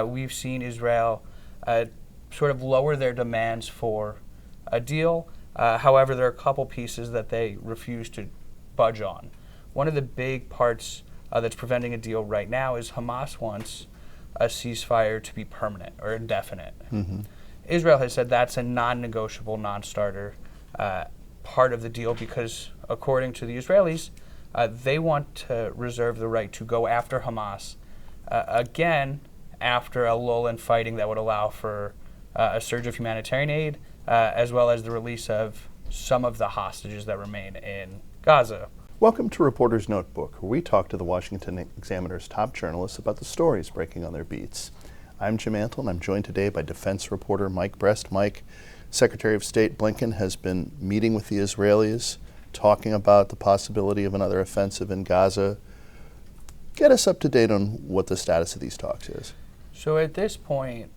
we've seen Israel sort of lower their demands for a deal. However, there are a couple pieces that they refuse to budge on. One of the big parts that's preventing a deal right now is Hamas wants a ceasefire to be permanent or indefinite. Mm-hmm. Israel has said that's a non-negotiable, non-starter part of the deal because, according to the Israelis, they want to reserve the right to go after Hamas again after a lull in fighting that would allow for a surge of humanitarian aid, as well as the release of some of the hostages that remain in Gaza. Welcome to Reporter's Notebook, where we talk to the Washington Examiner's top journalists about the stories breaking on their beats. I'm Jim Antle, and I'm joined today by defense reporter Mike Brest. Mike, Secretary of State Blinken has been meeting with the Israelis, talking about the possibility of another offensive in Gaza. Get us up to date on what the status of these talks is. So at this point,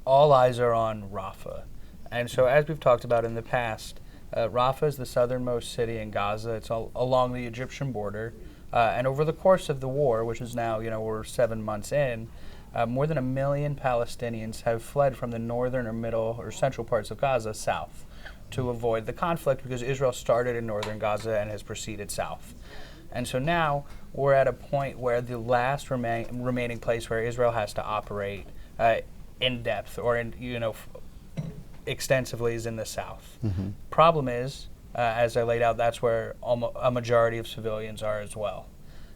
all eyes are on Rafah. And so as we've talked about in the past, Rafah is the southernmost city in Gaza. It's along the Egyptian border. And over the course of the war, which is now, we're 7 months in, more than 1 million Palestinians have fled from the northern or middle or central parts of Gaza south to avoid the conflict because Israel started in northern Gaza and has proceeded south. And so now we're at a point where the last remaining place where Israel has to operate in depth or extensively is in the south. Mm-hmm. Problem is, as I laid out, that's where a majority of civilians are as well.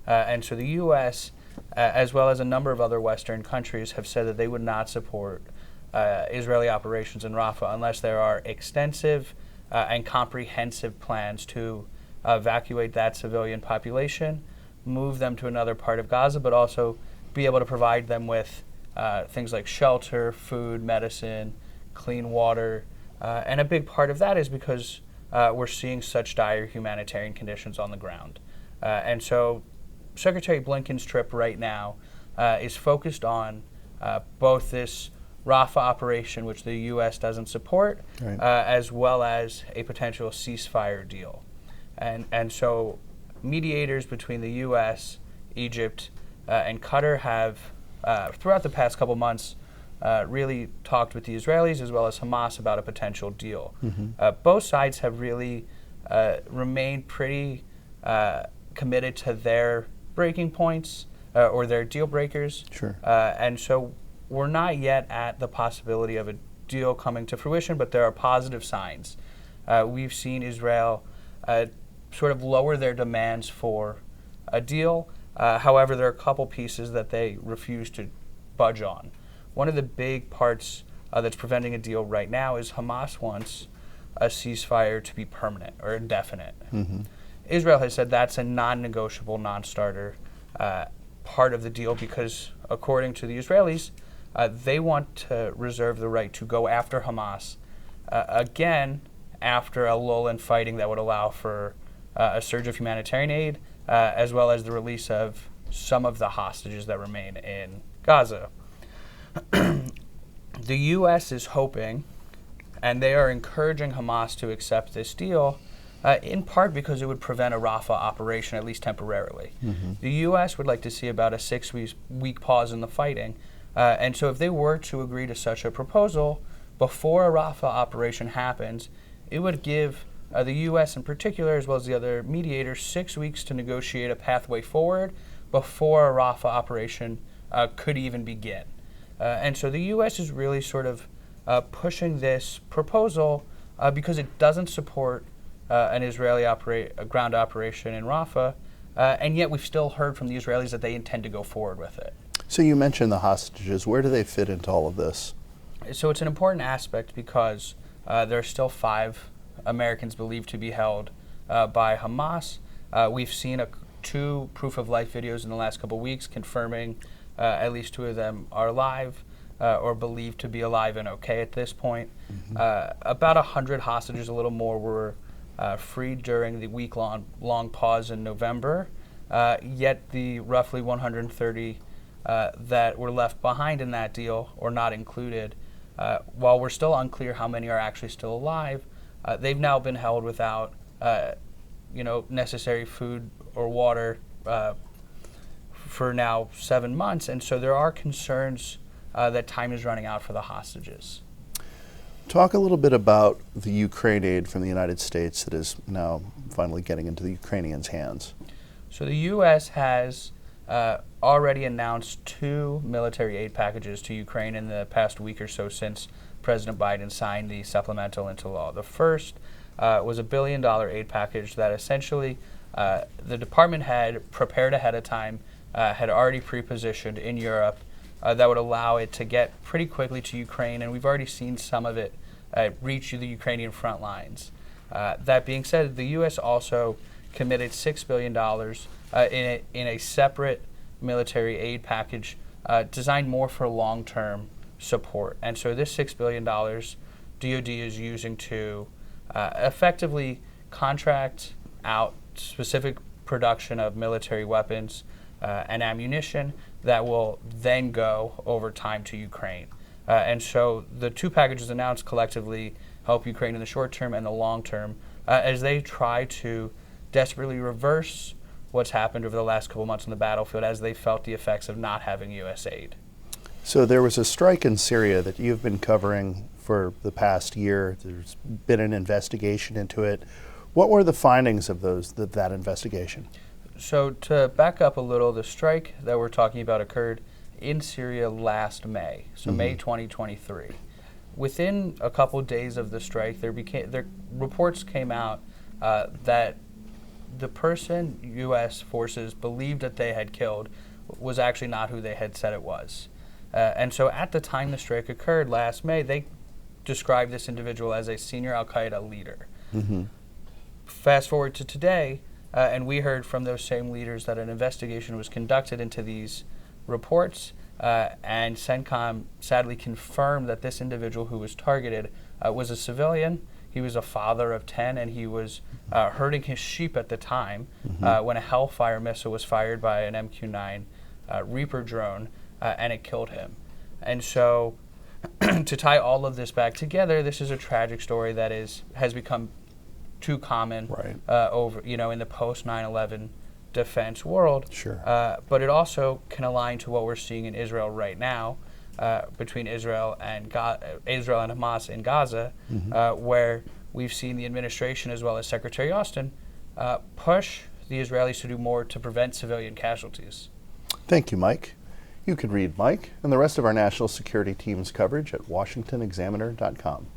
And so the U.S., as well as a number of other Western countries, have said that they would not support Israeli operations in Rafah unless there are extensive and comprehensive plans to evacuate that civilian population, move them to another part of Gaza, but also be able to provide them with things like shelter, food, medicine, clean water. And a big part of that is because we're seeing such dire humanitarian conditions on the ground. And so Secretary Blinken's trip right now is focused on both this Rafah operation, which the U.S. doesn't support, Right. As well as a potential ceasefire deal. And so mediators between the U.S., Egypt, and Qatar have, throughout the past couple months, really talked with the Israelis as well as Hamas about a potential deal. Mm-hmm. Both sides have really remained pretty committed to their breaking points or their deal breakers. Sure. And so we're not yet at the possibility of a deal coming to fruition, but there are positive signs. We've seen Israel sort of lower their demands for a deal. However, there are a couple pieces that they refuse to budge on. One of the big parts that's preventing a deal right now is Hamas wants a ceasefire to be permanent or indefinite. Mm-hmm. Israel has said that's a non-negotiable, non-starter part of the deal because, according to the Israelis, they want to reserve the right to go after Hamas again after a lull in fighting that would allow for a surge of humanitarian aid, as well as the release of some of the hostages that remain in Gaza. The U.S. is hoping, and they are encouraging Hamas to accept this deal, in part because it would prevent a Rafah operation, at least temporarily. Mm-hmm. The U.S. would like to see about a 6-week pause in the fighting. And so if they were to agree to such a proposal, before a Rafah operation happens, it would give the U.S. in particular, as well as the other mediators, 6 weeks to negotiate a pathway forward before a Rafah operation could even begin. And so the U.S. is really sort of pushing this proposal because it doesn't support an Israeli ground operation in Rafah, and yet we've still heard from the Israelis that they intend to go forward with it. So you mentioned the hostages. Where do they fit into all of this? So it's an important aspect because there are still 5 Americans believed to be held by Hamas. We've seen 2 proof-of-life videos in the last couple of weeks confirming at least 2 of them are alive or believed to be alive and okay at this point. Mm-hmm. About 100 hostages, a little more, were freed during the week-long pause in November, yet the roughly 130 that were left behind in that deal or not included, while we're still unclear how many are actually still alive, they've now been held without necessary food or water for now 7 months. And so there are concerns that time is running out for the hostages. Talk a little bit about the Ukraine aid from the United States that is now finally getting into the Ukrainians' hands. So the U.S. has already announced 2 military aid packages to Ukraine in the past week or so since President Biden signed the supplemental into law. The first was a $1 billion aid package that essentially the department had prepared ahead of time, had already pre-positioned in Europe, that would allow it to get pretty quickly to Ukraine, and we've already seen some of it reach the Ukrainian front lines. That being said, the U.S. also committed $6 billion in a separate military aid package designed more for long-term support. And so this $6 billion DoD is using to effectively contract out specific production of military weapons and ammunition that will then go over time to Ukraine. And so the 2 packages announced collectively help Ukraine in the short term and the long term as they try to desperately reverse what's happened over the last couple months on the battlefield as they felt the effects of not having U.S. aid. So there was a strike in Syria that you've been covering for the past year. There's been an investigation into it. What were the findings of that investigation? So to back up a little, the strike that we're talking about occurred in Syria last May, so May 2023. Within a couple days of the strike, there reports came out that the person U.S. forces believed that they had killed was actually not who they had said it was. And so at the time the strike occurred last May, they described this individual as a senior al-Qaeda leader. Fast forward to today, and we heard from those same leaders that an investigation was conducted into these reports, and CENTCOM sadly confirmed that this individual who was targeted was a civilian. He was a father of 10, and he was herding his sheep at the time when a Hellfire missile was fired by an MQ-9 Reaper drone, and it killed him. And so to tie all of this back together, this is a tragic story that has become too common over in the post 9/11 defense world. Sure. But it also can align to what we're seeing in Israel right now, between Israel and Hamas in Gaza, where we've seen the administration as well as Secretary Austin push the Israelis to do more to prevent civilian casualties. Thank you, Mike. You can read Mike and the rest of our national security team's coverage at washingtonexaminer.com.